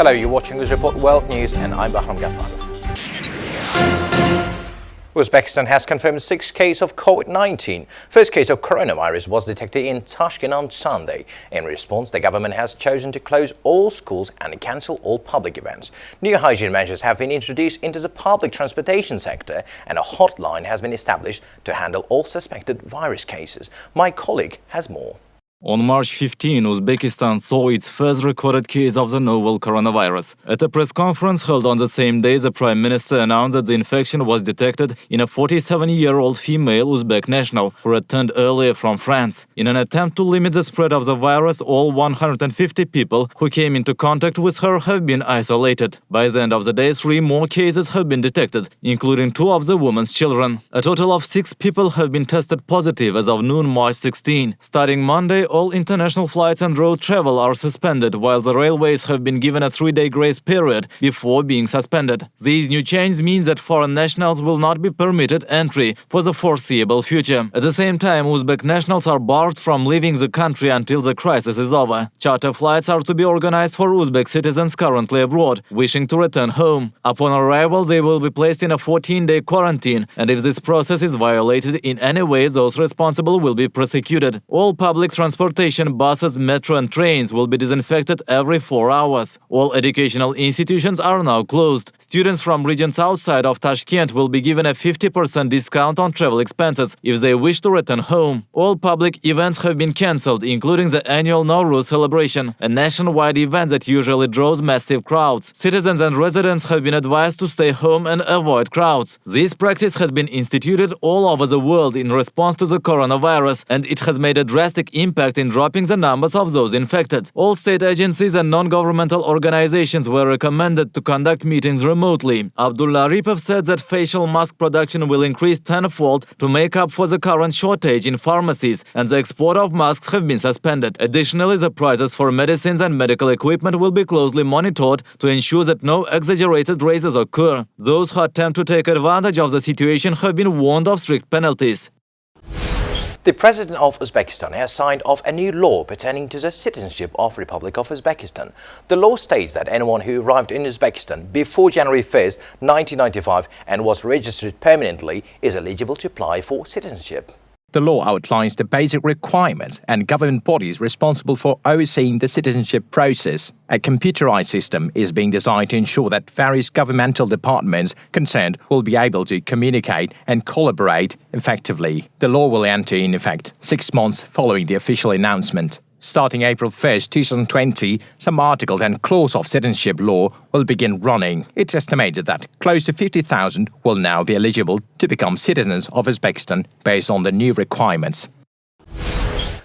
Hello, you're watching Uzreport World News and I'm Bahram Gaffarov. Uzbekistan has confirmed 6 cases of COVID-19. First case of coronavirus was detected in Tashkent on Sunday. In response, the government has chosen to close all schools and cancel all public events. New hygiene measures have been introduced into the public transportation sector and a hotline has been established to handle all suspected virus cases. My colleague has more. On March 15, Uzbekistan saw its first recorded case of the novel coronavirus. At a press conference held on the same day, the Prime Minister announced that the infection was detected in a 47-year-old female Uzbek national who returned earlier from France. In an attempt to limit the spread of the virus, all 150 people who came into contact with her have been isolated. By the end of the day, 3 more cases have been detected, including 2 of the woman's children. A total of 6 people have been tested positive as of noon March 16. Starting Monday, all international flights and road travel are suspended, while the railways have been given a 3-day grace period before being suspended. These new changes mean that foreign nationals will not be permitted entry for the foreseeable future. At the same time, Uzbek nationals are barred from leaving the country until the crisis is over. Charter flights are to be organized for Uzbek citizens currently abroad, wishing to return home. Upon arrival, they will be placed in a 14-day quarantine, and if this process is violated in any way, those responsible will be prosecuted. All public transportation, buses, metro and trains will be disinfected every 4 hours. All educational institutions are now closed. Students from regions outside of Tashkent will be given a 50% discount on travel expenses if they wish to return home. All public events have been cancelled, including the annual Nowruz celebration, a nationwide event that usually draws massive crowds. Citizens and residents have been advised to stay home and avoid crowds. This practice has been instituted all over the world in response to the coronavirus, and it has made a drastic impact in dropping the numbers of those infected. All state agencies and non-governmental organizations were recommended to conduct meetings remotely. Abdullah Aripov said that facial mask production will increase tenfold to make up for the current shortage in pharmacies, and the export of masks have been suspended. Additionally, the prices for medicines and medical equipment will be closely monitored to ensure that no exaggerated raises occur. Those who attempt to take advantage of the situation have been warned of strict penalties. The President of Uzbekistan has signed off a new law pertaining to the citizenship of Republic of Uzbekistan. The law states that anyone who arrived in Uzbekistan before January 1st, 1995 and was registered permanently is eligible to apply for citizenship. The law outlines the basic requirements and government bodies responsible for overseeing the citizenship process. A computerized system is being designed to ensure that various governmental departments concerned will be able to communicate and collaborate effectively. The law will enter in effect 6 months following the official announcement. Starting April 1st, 2020, some articles and clauses of citizenship law will begin running. It's estimated that close to 50,000 will now be eligible to become citizens of Uzbekistan based on the new requirements.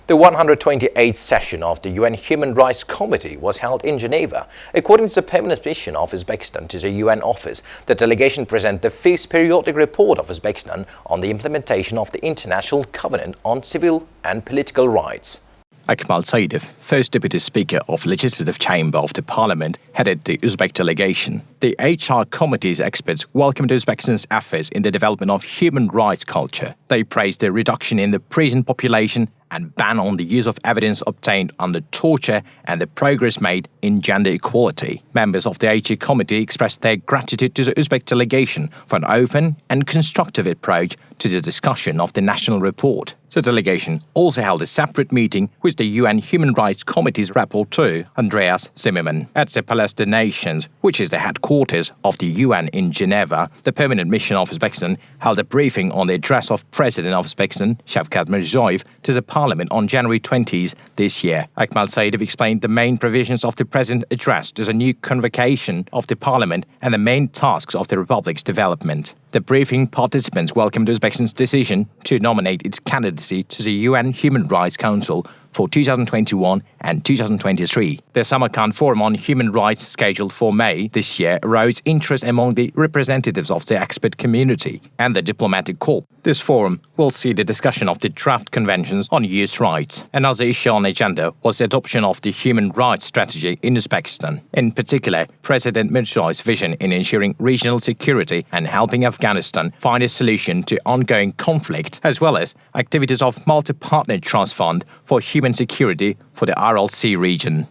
The 128th session of the UN Human Rights Committee was held in Geneva. According to the permanent mission of Uzbekistan to the UN office, the delegation presented the 5th periodic report of Uzbekistan on the implementation of the International Covenant on Civil and Political Rights. Akmal Saidov, first Deputy Speaker of Legislative Chamber of the Parliament, headed the Uzbek delegation. The HR Committee's experts welcomed Uzbekistan's efforts in the development of human rights culture. They praised the reduction in the prison population and ban on the use of evidence obtained under torture and the progress made in gender equality. Members of the HR Committee expressed their gratitude to the Uzbek delegation for an open and constructive approach to the discussion of the national report. The delegation also held a separate meeting with the UN Human Rights Committee's rapporteur, Andreas Zimmermann. At the Palace of Nations, which is the headquarters of the UN in Geneva, the permanent mission of Uzbekistan held a briefing on the address of President of Uzbekistan, Shavkat Mirziyoyev, to the Parliament on January 20th this year. Akmal Saidov explained the main provisions of the President's address to the new convocation of the Parliament and the main tasks of the Republic's development. The briefing participants welcomed Uzbekistan's decision to nominate its candidacy to the UN Human Rights Council for 2021 and 2023. The Samarkand Forum on Human Rights, scheduled for May this year, aroused interest among the representatives of the expert community and the diplomatic corps. This forum will see the discussion of the draft conventions on youth rights. Another issue on the agenda was the adoption of the human rights strategy in Uzbekistan. In particular, President Mirziyoyev's vision in ensuring regional security and helping Afghanistan find a solution to ongoing conflict, as well as activities of multi-partner trust fund for human security for the RLC region.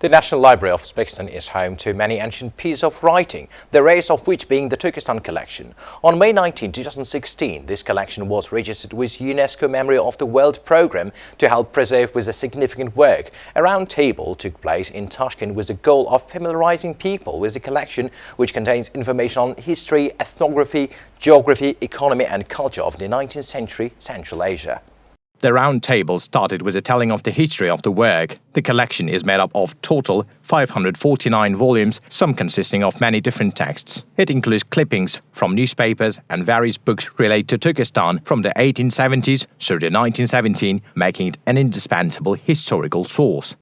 The National Library of Uzbekistan is home to many ancient pieces of writing, the rarest of which being the Turkestan collection. On May 19, 2016, this collection was registered with UNESCO Memory of the World Programme to help preserve with a significant work. A round table took place in Tashkent with the goal of familiarizing people with the collection, which contains information on history, ethnography, geography, economy and culture of the 19th century Central Asia. The round table started with a telling of the history of the work. The collection is made up of total 549 volumes, some consisting of many different texts. It includes clippings from newspapers and various books related to Turkestan from the 1870s through the 1917, making it an indispensable historical source.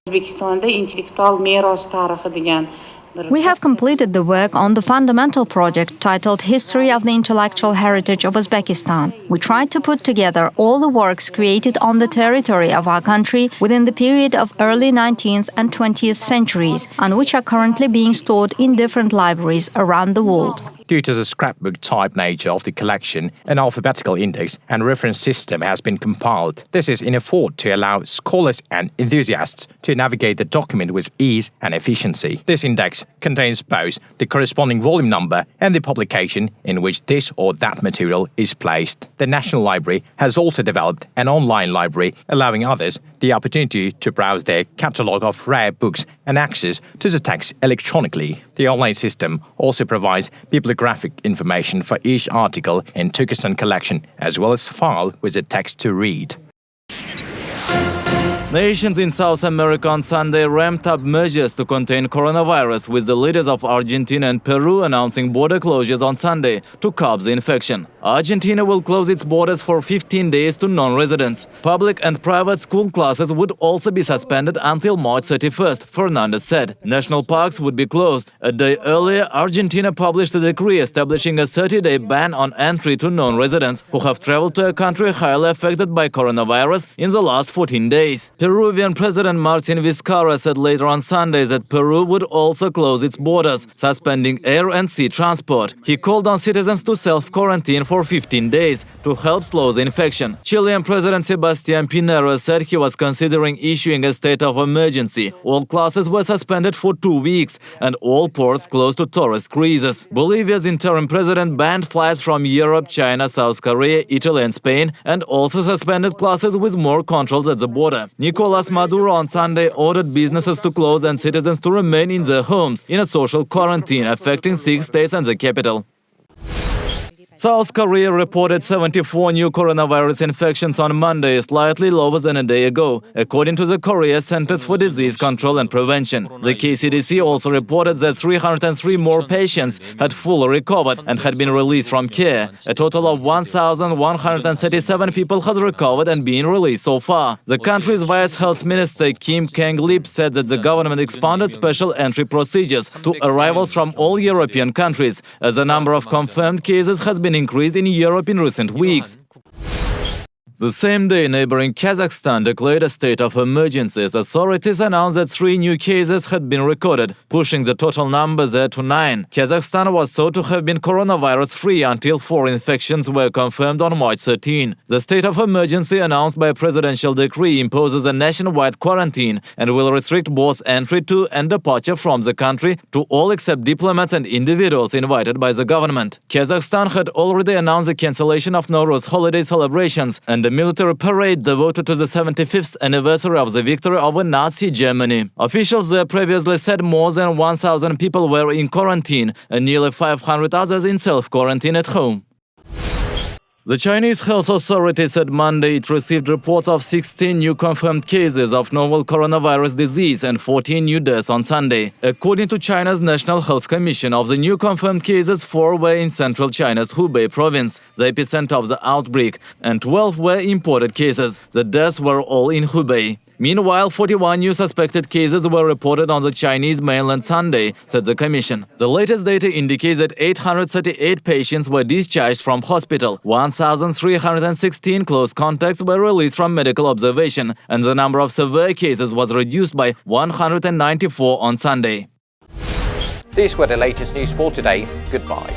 We have completed the work on the fundamental project titled History of the Intellectual Heritage of Uzbekistan. We tried to put together all the works created on the territory of our country within the period of early 19th and 20th centuries, and which are currently being stored in different libraries around the world. Due to the scrapbook-type nature of the collection, an alphabetical index and reference system has been compiled. This is in effort to allow scholars and enthusiasts to navigate the document with ease and efficiency. This index contains both the corresponding volume number and the publication in which this or that material is placed. The National Library has also developed an online library, allowing others the opportunity to browse their catalogue of rare books and access to the text electronically. The online system also provides bibliographic information for each article in Turkestan collection, as well as file with the text to read. Nations in South America on Sunday ramped up measures to contain coronavirus, with the leaders of Argentina and Peru announcing border closures on Sunday to curb the infection. Argentina will close its borders for 15 days to non-residents. Public and private school classes would also be suspended until March 31st, Fernandez said. National parks would be closed. A day earlier, Argentina published a decree establishing a 30-day ban on entry to non-residents who have traveled to a country highly affected by coronavirus in the last 14 days. Peruvian President Martin Vizcarra said later on Sunday that Peru would also close its borders, suspending air and sea transport. He called on citizens to self-quarantine for 15 days to help slow the infection. Chilean President Sebastián Pinera said he was considering issuing a state of emergency. All classes were suspended for 2 weeks and all ports closed to tourist cruises. Bolivia's interim president banned flights from Europe, China, South Korea, Italy and Spain, and also suspended classes with more controls at the border. Nicolas Maduro on Sunday ordered businesses to close and citizens to remain in their homes in a social quarantine affecting 6 states and the capital. South Korea reported 74 new coronavirus infections on Monday, slightly lower than a day ago, according to the Korea Centers for Disease Control and Prevention. The KCDC also reported that 303 more patients had fully recovered and had been released from care. A total of 1,137 people has recovered and been released so far. The country's Vice Health Minister Kim Kang-lip said that the government expanded special entry procedures to arrivals from all European countries, as the number of confirmed cases has been increased in Europe in recent weeks. The same day, neighboring Kazakhstan declared a state of emergency as authorities announced that 3 new cases had been recorded, pushing the total number there to 9. Kazakhstan was thought to have been coronavirus-free until 4 infections were confirmed on March 13. The state of emergency announced by a presidential decree imposes a nationwide quarantine and will restrict both entry to and departure from the country to all except diplomats and individuals invited by the government. Kazakhstan had already announced the cancellation of Nowruz holiday celebrations and a military parade devoted to the 75th anniversary of the victory over Nazi Germany. Officials there previously said more than 1,000 people were in quarantine and nearly 500 others in self-quarantine at home. The Chinese Health Authority said Monday it received reports of 16 new confirmed cases of novel coronavirus disease and 14 new deaths on Sunday. According to China's National Health Commission, of the new confirmed cases, 4 were in central China's Hubei province, the epicenter of the outbreak, and 12 were imported cases. The deaths were all in Hubei. Meanwhile, 41 new suspected cases were reported on the Chinese mainland Sunday, said the commission. The latest data indicates that 838 patients were discharged from hospital, 1,316 close contacts were released from medical observation, and the number of severe cases was reduced by 194 on Sunday. These were the latest news for today. Goodbye.